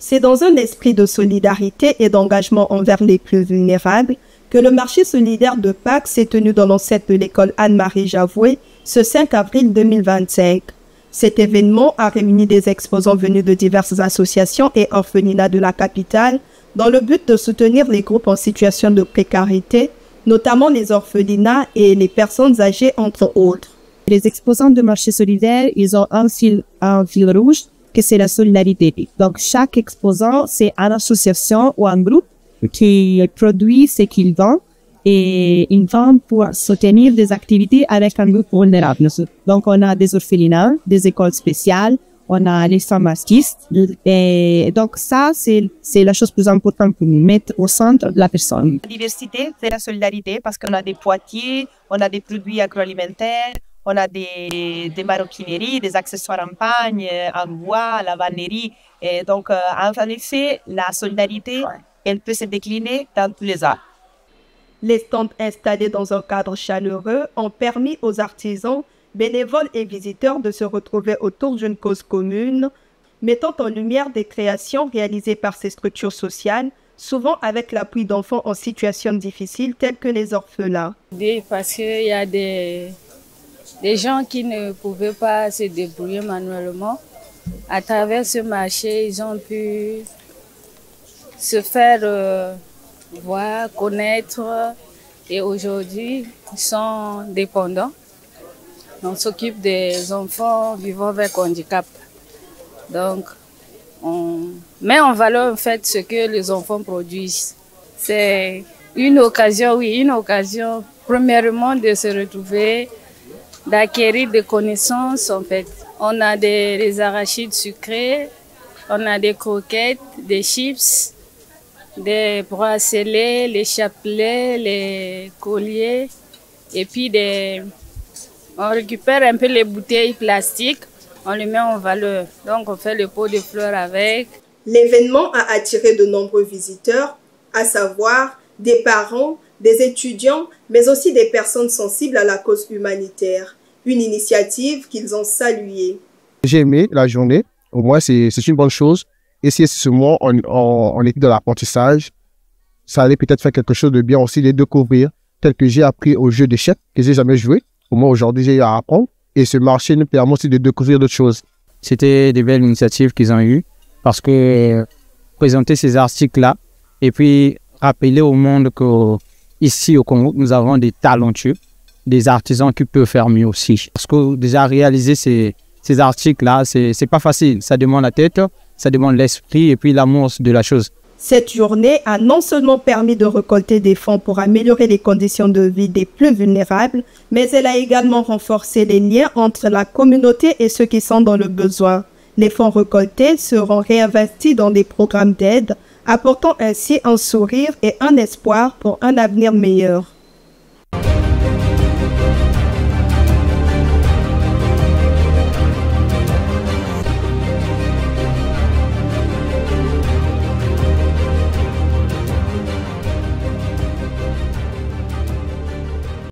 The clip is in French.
C'est dans un esprit de solidarité et d'engagement envers les plus vulnérables que le marché solidaire de Pâques s'est tenu dans l'enceinte de l'école Anne-Marie Javoué ce 5 avril 2025. Cet événement a réuni des exposants venus de diverses associations et orphelinats de la capitale dans le but de soutenir les groupes en situation de précarité, notamment les orphelinats et les personnes âgées, entre autres. Les exposants de marché solidaire, ils ont un fil rouge, que c'est la solidarité. Donc, chaque exposant, c'est une association ou un groupe qui produit ce qu'il vend et ils vendent pour soutenir des activités avec un groupe vulnérable. Donc, on a des orphelinats, des écoles spéciales, on a les femmes artistes. Et donc, ça, c'est la chose plus importante pour nous, mettre au centre la personne. La diversité, c'est la solidarité parce qu'on a des poitiers, on a des produits agroalimentaires, on a des maroquineries, des accessoires en pagne, en bois, la vannerie. Et donc, en effet, la solidarité, elle peut se décliner dans tous les arts. Les stands installés dans un cadre chaleureux ont permis aux artisans, bénévoles et visiteurs de se retrouver autour d'une cause commune, mettant en lumière des créations réalisées par ces structures sociales, souvent avec l'appui d'enfants en situation difficile tels que les orphelins. Parce qu'il y a des gens qui ne pouvaient pas se débrouiller manuellement. À travers ce marché, ils ont pu se faire voir, connaître, et aujourd'hui, ils sont dépendants. On s'occupe des enfants vivant avec handicap. Donc, on met en valeur en fait ce que les enfants produisent. C'est une occasion, oui, une occasion premièrement de se retrouver, d'acquérir des connaissances en fait. On a des arachides sucrés, on a des croquettes, des chips, des bracelets, les chapelets, les colliers, et puis on récupère un peu les bouteilles plastiques, on les met en valeur. Donc on fait le pot de fleurs avec. L'événement a attiré de nombreux visiteurs, à savoir des parents, des étudiants, mais aussi des personnes sensibles à la cause humanitaire. Une initiative qu'ils ont saluée. J'ai aimé la journée, au moins c'est une bonne chose. Et si ce moment on était dans l'apprentissage, ça allait peut-être faire quelque chose de bien aussi, de découvrir, tel que j'ai appris au jeu d'échecs que j'ai jamais joué. Au moins aujourd'hui j'ai eu à apprendre. Et ce marché nous permet aussi de découvrir d'autres choses. C'était des belles initiatives qu'ils ont eues parce que présenter ces articles-là et puis rappeler au monde qu'ici au Congo, nous avons des talentueux, des artisans qui peuvent faire mieux aussi. Parce que déjà réaliser ces articles-là, c'est pas facile. Ça demande la tête, ça demande l'esprit et puis l'amour de la chose. Cette journée a non seulement permis de récolter des fonds pour améliorer les conditions de vie des plus vulnérables, mais elle a également renforcé les liens entre la communauté et ceux qui sont dans le besoin. Les fonds récoltés seront réinvestis dans des programmes d'aide, apportant ainsi un sourire et un espoir pour un avenir meilleur.